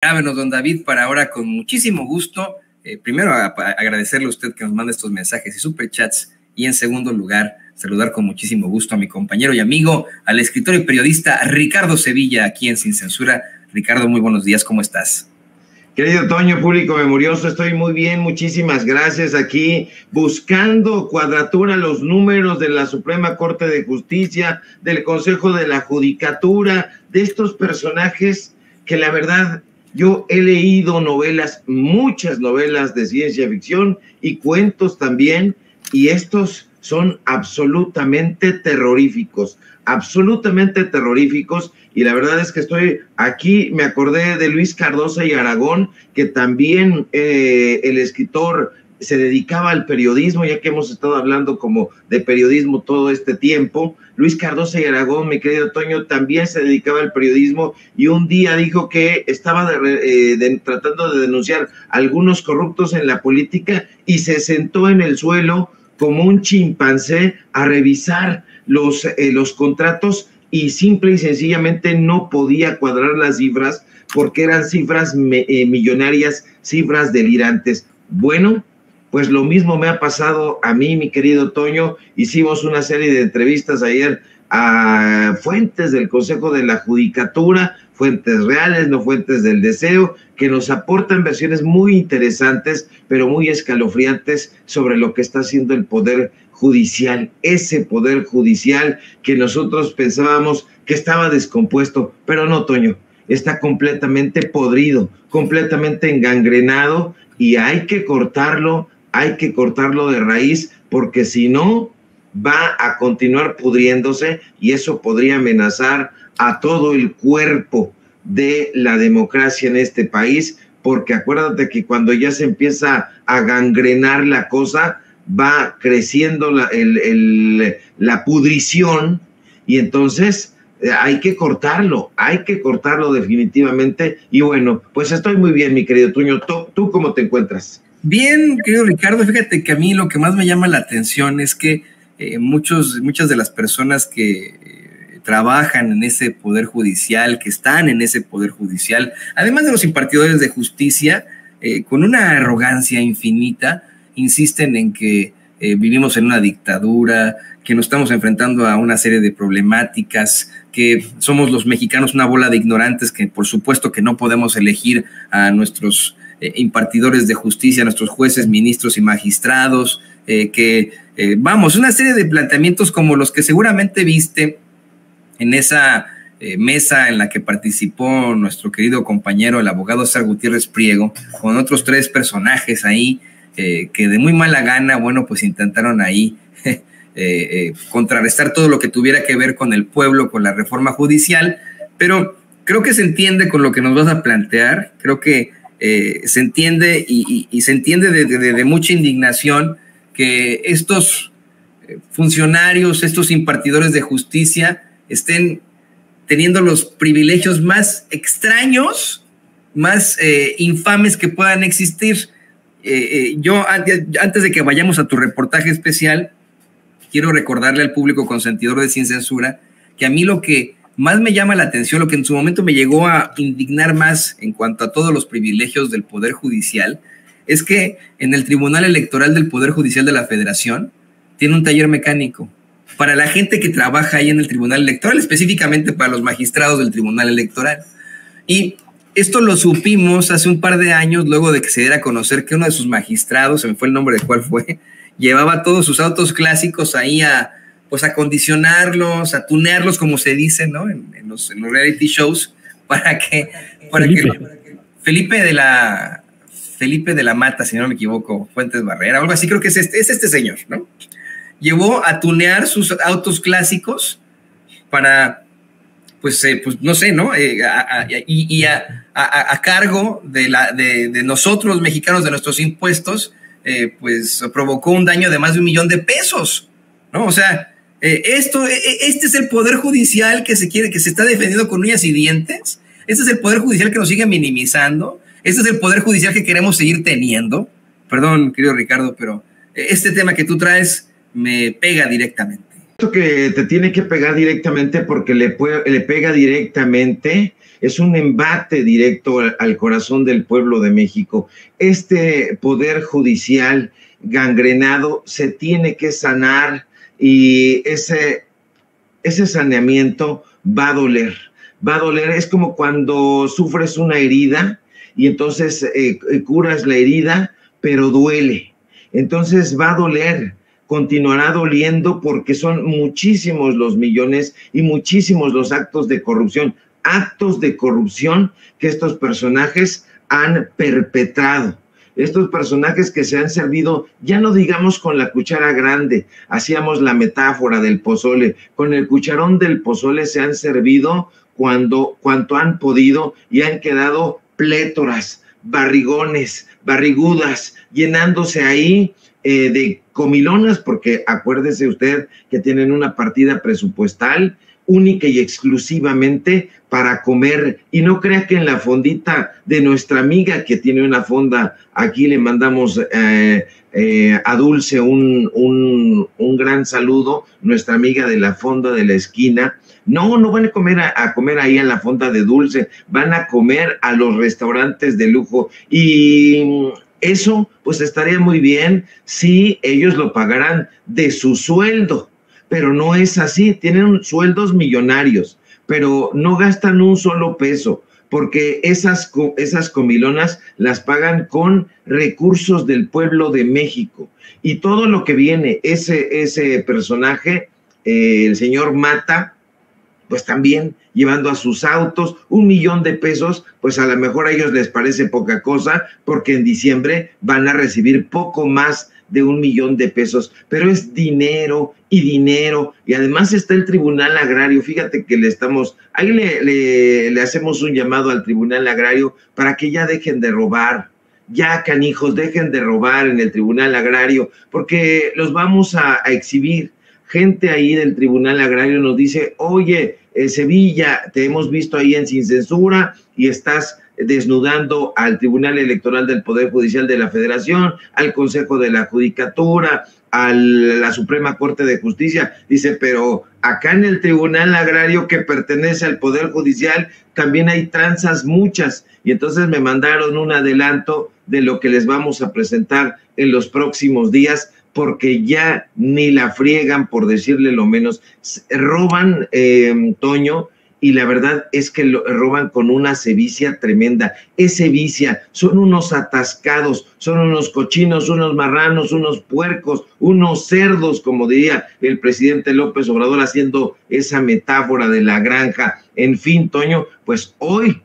Ábenos, don David, para ahora con muchísimo gusto. Primero, agradecerle a usted que nos manda estos mensajes y superchats. Y en segundo lugar, saludar con muchísimo gusto a mi compañero y amigo, al escritor y periodista Ricardo Sevilla, aquí en Sin Censura. Ricardo, muy buenos días, ¿cómo estás? Querido Toño, público memorioso, estoy muy bien, muchísimas gracias. Aquí buscando cuadratura los números de la Suprema Corte de Justicia, del Consejo de la Judicatura, de estos personajes que la verdad yo he leído novelas, muchas novelas de ciencia ficción y cuentos también, y estos son absolutamente terroríficos, y la verdad es que estoy aquí, me acordé de Luis Cardosa y Aragón, que también el escritor se dedicaba al periodismo, ya que hemos estado hablando como de periodismo todo este tiempo. Luis Cardosa y Aragón, mi querido Toño, también se dedicaba al periodismo y un día dijo que estaba tratando de denunciar a algunos corruptos en la política y se sentó en el suelo como un chimpancé a revisar los contratos y simple y sencillamente no podía cuadrar las cifras porque eran cifras millonarias, cifras delirantes. Bueno, pues lo mismo me ha pasado a mí, mi querido Toño. Hicimos una serie de entrevistas ayer a fuentes del Consejo de la Judicatura, fuentes reales, no fuentes del deseo, que nos aportan versiones muy interesantes, pero muy escalofriantes sobre lo que está haciendo el Poder Judicial, ese Poder Judicial que nosotros pensábamos que estaba descompuesto, pero no, Toño, está completamente podrido, completamente engangrenado y hay que cortarlo de raíz, porque si no, va a continuar pudriéndose y eso podría amenazar a todo el cuerpo de la democracia en este país, porque acuérdate que cuando ya se empieza a gangrenar la cosa, va creciendo la pudrición y entonces hay que cortarlo definitivamente. Y bueno, pues estoy muy bien, mi querido Toño. ¿Tú cómo te encuentras? Bien, querido Ricardo, fíjate que a mí lo que más me llama la atención es que muchas de las personas que trabajan en ese Poder Judicial, que están en ese Poder Judicial, además de los impartidores de justicia, con una arrogancia infinita, insisten en que vivimos en una dictadura, que nos estamos enfrentando a una serie de problemáticas, que somos los mexicanos una bola de ignorantes, que por supuesto que no podemos elegir a nuestros impartidores de justicia, nuestros jueces, ministros y magistrados, vamos, una serie de planteamientos como los que seguramente viste en esa mesa en la que participó nuestro querido compañero, el abogado César Gutiérrez Priego, con otros 3 personajes ahí, que de muy mala gana, bueno, pues intentaron ahí contrarrestar todo lo que tuviera que ver con el pueblo, con la reforma judicial, pero creo que se entiende con lo que nos vas a plantear, creo que se entiende y se entiende de mucha indignación que estos funcionarios, estos impartidores de justicia estén teniendo los privilegios más extraños, más infames que puedan existir. Yo, antes de que vayamos a tu reportaje especial, quiero recordarle al público consentidor de Sin Censura que a mí lo que más me llama la atención, lo que en su momento me llegó a indignar más en cuanto a todos los privilegios del Poder Judicial, es que en el Tribunal Electoral del Poder Judicial de la Federación tiene un taller mecánico para la gente que trabaja ahí en el Tribunal Electoral, específicamente para los magistrados del Tribunal Electoral. Y esto lo supimos hace un par de años, luego de que se diera a conocer que uno de sus magistrados, se me fue el nombre de cuál fue, llevaba todos sus autos clásicos ahí a condicionarlos, a tunearlos, como se dice, ¿no? En los reality shows, para que Felipe de la Mata, si no me equivoco, Fuentes Barrera, algo así, creo que es este señor, ¿no? Llevó a tunear sus autos clásicos para, pues no sé, ¿no? A cargo de nosotros, los mexicanos, de nuestros impuestos, pues provocó un daño de más de $1 millón, ¿no? O sea, este es el Poder Judicial que se está defendiendo con uñas y dientes. Este es el Poder Judicial que nos sigue minimizando. Este es el Poder Judicial que queremos seguir teniendo. Perdón, querido Ricardo, pero este tema que tú traes me pega directamente. Esto que te tiene que pegar directamente porque le pega directamente es un embate directo al corazón del pueblo de México. Este poder judicial gangrenado se tiene que sanar y ese saneamiento va a doler. Va a doler, es como cuando sufres una herida y entonces curas la herida, pero duele. Entonces va a doler, continuará doliendo porque son muchísimos los millones y muchísimos los actos de corrupción que estos personajes han perpetrado. Estos personajes que se han servido, ya no digamos con la cuchara grande, hacíamos la metáfora del pozole, con el cucharón del pozole se han servido cuanto han podido y han quedado plétoras, barrigones, barrigudas, llenándose ahí de comilonas, porque acuérdese usted que tienen una partida presupuestal única y exclusivamente para comer, y no crea que en la fondita de nuestra amiga que tiene una fonda, aquí le mandamos a Dulce un gran saludo, nuestra amiga de la fonda de la esquina. No van a comer ahí en la fonda de Dulce, van a comer a los restaurantes de lujo, y eso pues estaría muy bien si ellos lo pagaran de su sueldo, pero no es así. Tienen sueldos millonarios, pero no gastan un solo peso, porque esas comilonas las pagan con recursos del pueblo de México. Y todo lo que viene, ese personaje, el señor Mata, pues también llevando a sus autos $1 millón de pesos, pues a lo mejor a ellos les parece poca cosa, porque en diciembre van a recibir poco más de $1 millón de pesos, pero es dinero y dinero, y además está el Tribunal Agrario. Fíjate que ahí le hacemos un llamado al Tribunal Agrario para que ya dejen de robar. Ya, canijos, dejen de robar en el Tribunal Agrario, porque los vamos a exhibir. Gente ahí del Tribunal Agrario nos dice: oye, Sevilla, te hemos visto ahí en Sin Censura y estás desnudando al Tribunal Electoral del Poder Judicial de la Federación, al Consejo de la Judicatura, a la Suprema Corte de Justicia. Dice, pero acá en el Tribunal Agrario, que pertenece al Poder Judicial, también hay tranzas muchas. Y entonces me mandaron un adelanto de lo que les vamos a presentar en los próximos días, porque ya ni la friegan, por decirle lo menos. Roban, Toño, y la verdad es que lo roban con una sevicia tremenda. Es sevicia, son unos atascados, son unos cochinos, unos marranos, unos puercos, unos cerdos, como diría el presidente López Obrador, haciendo esa metáfora de la granja. En fin, Toño, pues hoy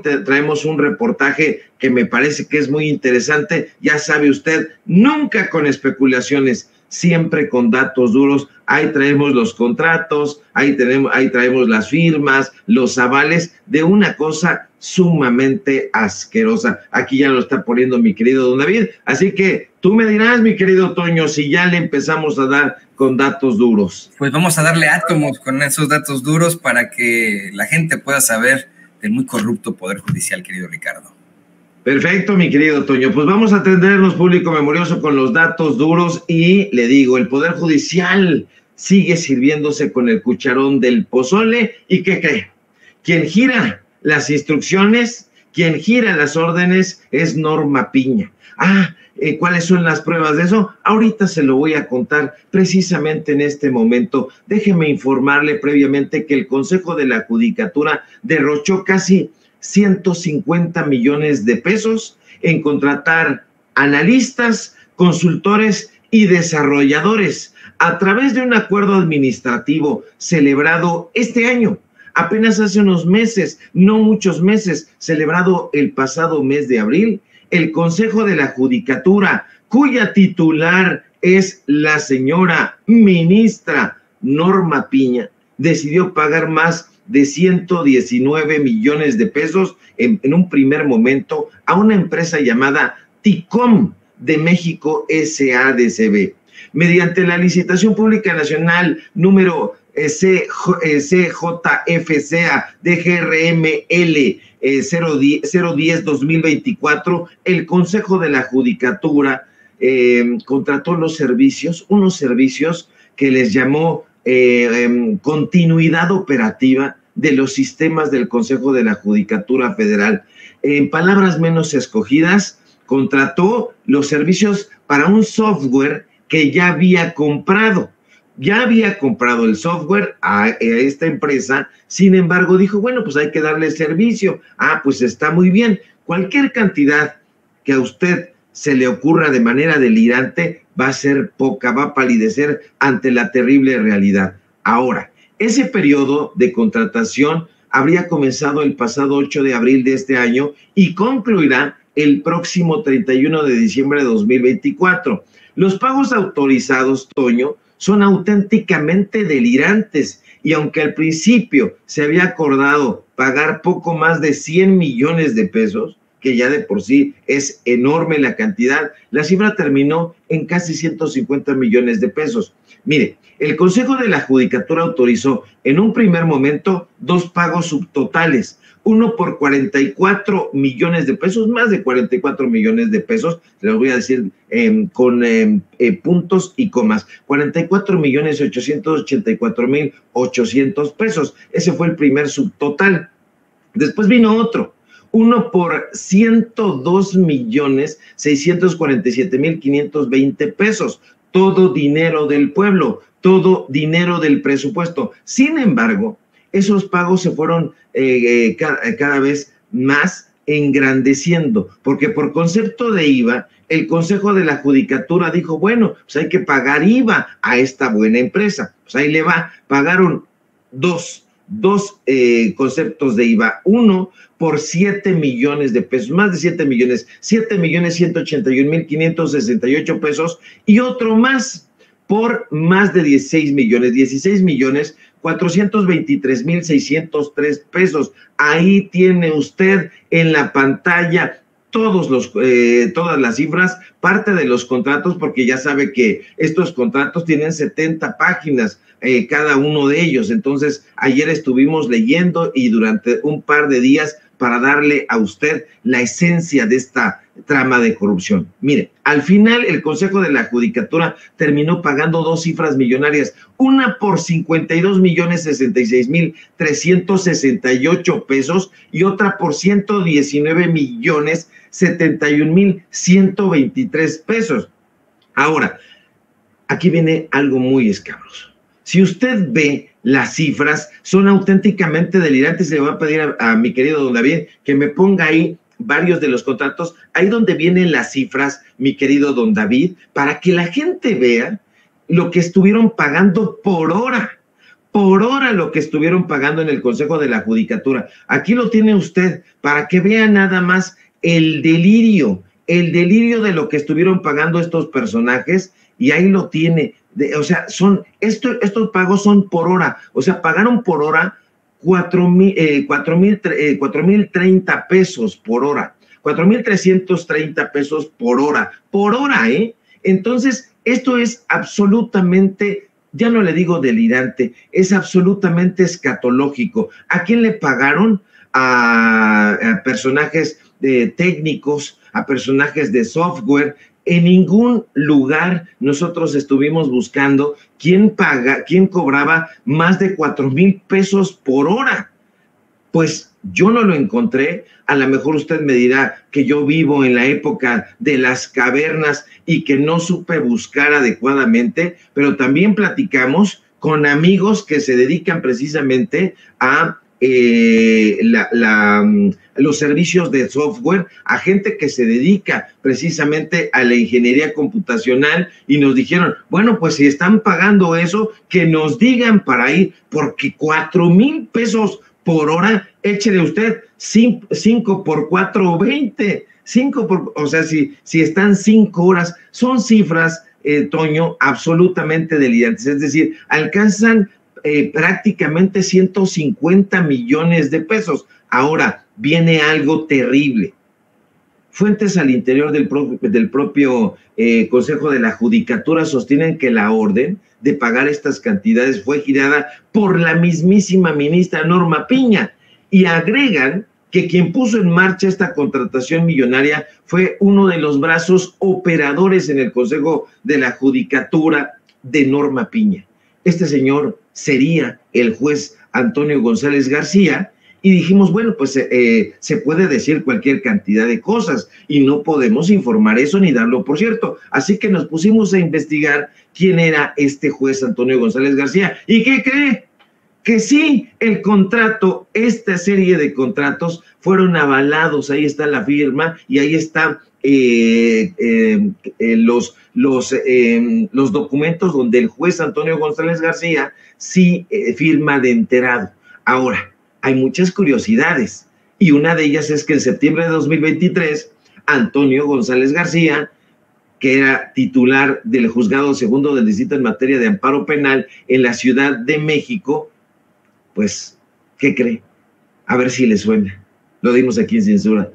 te traemos un reportaje que me parece que es muy interesante. Ya sabe usted, nunca con especulaciones, siempre con datos duros. Ahí traemos los contratos, ahí traemos las firmas, los avales de una cosa sumamente asquerosa. Aquí ya lo está poniendo mi querido don David. Así que tú me dirás, mi querido Toño, si ya le empezamos a dar con datos duros. Pues vamos a darle átomos con esos datos duros para que la gente pueda saber del muy corrupto Poder Judicial, querido Ricardo. Perfecto, mi querido Toño. Pues vamos a atendernos, público memorioso, con los datos duros, y le digo, el Poder Judicial sigue sirviéndose con el cucharón del pozole. ¿Y qué cree? Quien gira las instrucciones, quien gira las órdenes es Norma Piña. ¿Cuáles son las pruebas de eso? Ahorita se lo voy a contar precisamente en este momento. Déjeme informarle previamente que el Consejo de la Judicatura derrochó casi 150 millones de pesos en contratar analistas, consultores y desarrolladores a través de un acuerdo administrativo celebrado este año, apenas hace unos meses, no muchos meses, celebrado el pasado mes de abril. El Consejo de la Judicatura, cuya titular es la señora ministra Norma Piña, decidió pagar más de 119 millones de pesos en un primer momento a una empresa llamada TICOM de México SADCB. Mediante la licitación pública nacional número CJFCA DGRML 010-2024, el Consejo de la Judicatura contrató unos servicios que les llamó continuidad operativa de los sistemas del Consejo de la Judicatura Federal. En palabras menos escogidas, contrató los servicios para un software que ya había comprado. Ya había comprado el software a esta empresa, sin embargo dijo, bueno, pues hay que darle servicio. Ah, pues está muy bien. Cualquier cantidad que a usted se le ocurra de manera delirante va a ser poca, va a palidecer ante la terrible realidad. Ahora, ese periodo de contratación habría comenzado el pasado 8 de abril de este año y concluirá el próximo 31 de diciembre de 2024. Los pagos autorizados, Toño, son auténticamente delirantes y aunque al principio se había acordado pagar poco más de 100 millones de pesos, que ya de por sí es enorme la cantidad, la cifra terminó en casi 150 millones de pesos. Mire, el Consejo de la Judicatura autorizó en un primer momento 2 pagos subtotales, uno por 44 millones de pesos, más de 44 millones de pesos, les voy a decir con puntos y comas, 44.884.800 pesos. Ese fue el primer subtotal. Después vino otro, uno por 102.647.520 pesos, todo dinero del pueblo, todo dinero del presupuesto. Sin embargo, esos pagos se fueron cada vez más engrandeciendo, porque por concepto de IVA, el Consejo de la Judicatura dijo, bueno, pues hay que pagar IVA a esta buena empresa. Pues ahí le va, pagaron dos conceptos de IVA, uno por 7 millones de pesos, más de 7 millones, 7.181.568 pesos, y otro más por más de 16 millones 423.603 pesos. Ahí tiene usted en la pantalla todas las cifras, parte de los contratos, porque ya sabe que estos contratos tienen 70 páginas cada uno de ellos. Entonces, ayer estuvimos leyendo y durante un par de días para darle a usted la esencia de esta trama de corrupción. Mire, al final el Consejo de la Judicatura terminó pagando 2 cifras millonarias, una por 52.066.368 pesos y otra por 119.071.123 pesos. Ahora, aquí viene algo muy escabroso. Si usted ve las cifras, son auténticamente delirantes. Le voy a pedir a mi querido don David que me ponga ahí varios de los contratos, ahí donde vienen las cifras, mi querido don David, para que la gente vea lo que estuvieron pagando por hora lo que estuvieron pagando en el Consejo de la Judicatura. Aquí lo tiene usted, para que vea nada más el delirio de lo que estuvieron pagando estos personajes, y ahí lo tiene. O sea, estos pagos son por hora, o sea, pagaron por hora 4.030 pesos por hora, 4.330 pesos por hora, ¿eh? Entonces, esto es absolutamente, ya no le digo delirante, es absolutamente escatológico. ¿A quién le pagaron? A personajes técnicos, a personajes de software. En ningún lugar nosotros estuvimos buscando quién cobraba más de 4,000 pesos por hora. Pues yo no lo encontré. A lo mejor usted me dirá que yo vivo en la época de las cavernas y que no supe buscar adecuadamente, pero también platicamos con amigos que se dedican precisamente a los servicios de software, a gente que se dedica precisamente a la ingeniería computacional, y nos dijeron, bueno, pues si están pagando eso, que nos digan para ir, porque 4,000 pesos por hora, échele usted 5 por 4, 20, o sea, si están 5 horas, son cifras, Toño, absolutamente delirantes, es decir, alcanzan prácticamente 150 millones de pesos. Ahora, viene algo terrible. Fuentes al interior del propio Consejo de la Judicatura sostienen que la orden de pagar estas cantidades fue girada por la mismísima ministra Norma Piña, y agregan que quien puso en marcha esta contratación millonaria fue uno de los brazos operadores en el Consejo de la Judicatura de Norma Piña. este señor sería el juez Antonio González García, y dijimos, bueno, pues se puede decir cualquier cantidad de cosas y no podemos informar eso ni darlo por cierto. Así que nos pusimos a investigar quién era este juez Antonio González García. ¿Y qué cree? Que sí, el contrato, esta serie de contratos fueron avalados, ahí está la firma y ahí están los documentos donde el juez Antonio González García sí firma de enterado. Ahora, hay muchas curiosidades y una de ellas es que en septiembre de 2023, Antonio González García, que era titular del Juzgado Segundo del Distrito en materia de amparo penal en la Ciudad de México, pues, ¿qué cree? A ver si le suena. Lo dimos aquí en censura.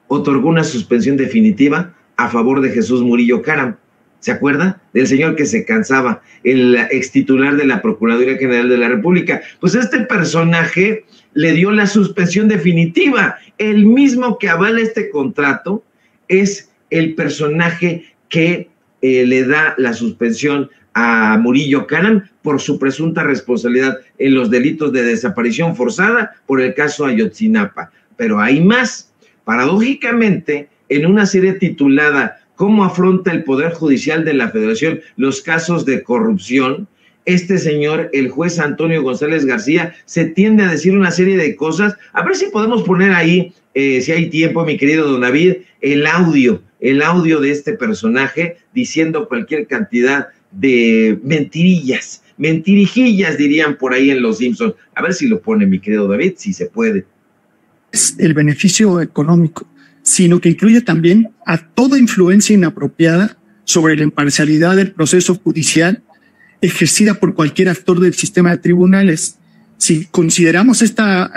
Otorgó una suspensión definitiva a favor de Jesús Murillo Caram. ¿Se acuerda? Del señor que se cansaba, el extitular de la Procuraduría General de la República. Pues este personaje le dio la suspensión definitiva. El mismo que avala este contrato es el personaje que le da la suspensión a Murillo Caram por su presunta responsabilidad en los delitos de desaparición forzada por el caso Ayotzinapa. Pero hay más. Paradójicamente, en una serie titulada ¿Cómo afronta el Poder Judicial de la Federación los casos de corrupción?, este señor, el juez Antonio González García, se tiende a decir una serie de cosas. A ver si podemos poner ahí, si hay tiempo, mi querido don David, el audio de este personaje diciendo cualquier cantidad de mentirillas, mentirijillas dirían por ahí en Los Simpsons. A ver si lo pone mi querido David, si se puede. Es el beneficio económico, sino que incluye también a toda influencia inapropiada sobre la imparcialidad del proceso judicial ejercida por cualquier actor del sistema de tribunales. Si consideramos esta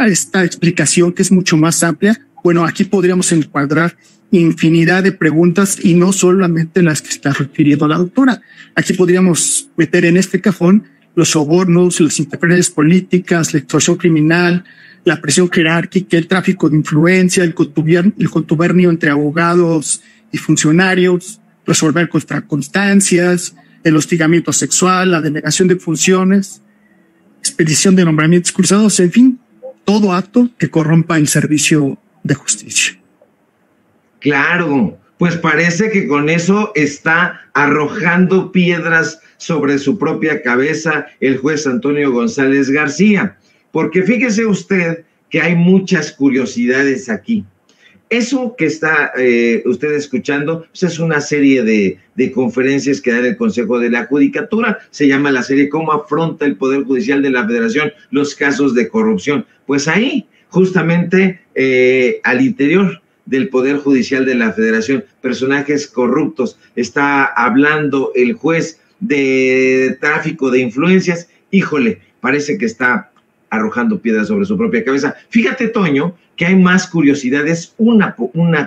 explicación, que es mucho más amplia, bueno, aquí podríamos encuadrar infinidad de preguntas y no solamente las que está refiriendo la doctora. Aquí podríamos meter en este cajón los sobornos, las interferencias políticas, la extorsión criminal, la presión jerárquica, el tráfico de influencia, el contubernio entre abogados y funcionarios, resolver contra constancias, el hostigamiento sexual, la denegación de funciones, expedición de nombramientos cruzados, en fin, todo acto que corrompa el servicio de justicia. Claro, pues parece que con eso está arrojando piedras sobre su propia cabeza el juez Antonio González García. Porque fíjese usted que hay muchas curiosidades aquí. Eso que está usted escuchando pues es una serie de conferencias que da el Consejo de la Judicatura. Se llama la serie ¿Cómo afronta el Poder Judicial de la Federación los casos de corrupción? Pues ahí, justamente al interior del Poder Judicial de la Federación, personajes corruptos. Está hablando el juez de tráfico de influencias. Híjole, parece que está arrojando piedras sobre su propia cabeza. Fíjate, Toño, que hay más curiosidades. Una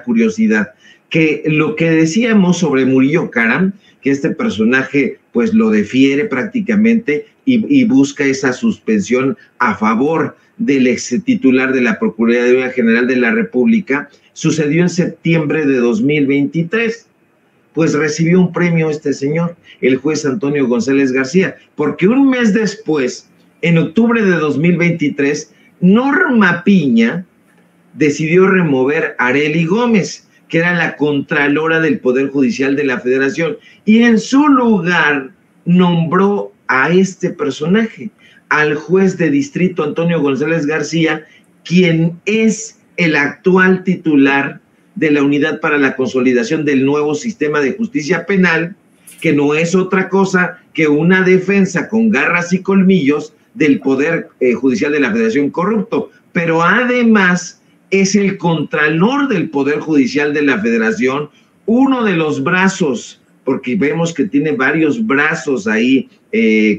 curiosidad, que lo que decíamos sobre Murillo Caram, que este personaje pues lo defiere prácticamente y busca esa suspensión a favor del ex titular de la Procuraduría General de la República, sucedió en septiembre de 2023. Pues recibió un premio este señor, el juez Antonio González García, porque un mes después, en octubre de 2023, Norma Piña decidió remover a Arely Gómez, que era la Contralora del Poder Judicial de la Federación, y en su lugar nombró a este personaje, al juez de distrito Antonio González García, quien es el actual titular de la Unidad para la Consolidación del Nuevo Sistema de Justicia Penal, que no es otra cosa que una defensa con garras y colmillos del Poder Judicial de la Federación corrupto, pero además es el Contralor del Poder Judicial de la Federación, uno de los brazos, porque vemos que tiene varios brazos ahí,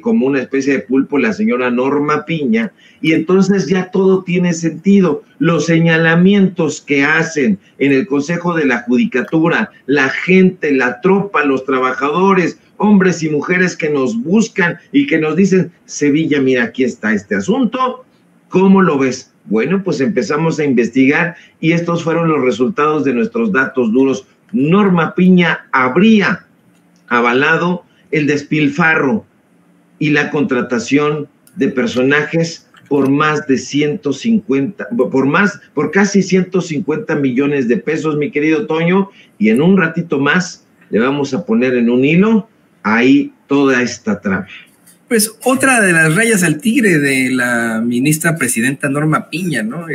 como una especie de pulpo, la señora Norma Piña, y entonces ya todo tiene sentido. Los señalamientos que hacen en el Consejo de la Judicatura, la gente, la tropa, los trabajadores, hombres y mujeres que nos buscan y que nos dicen, Sevilla, mira, aquí está este asunto, ¿cómo lo ves? Bueno, pues empezamos a investigar y estos fueron los resultados de nuestros datos duros. Norma Piña habría avalado el despilfarro y la contratación de personajes por más de 150, por casi 150 millones de pesos, mi querido Toño, y en un ratito más le vamos a poner en un hilo ahí toda esta trama. Pues otra de las rayas al tigre de la ministra presidenta Norma Piña, ¿no?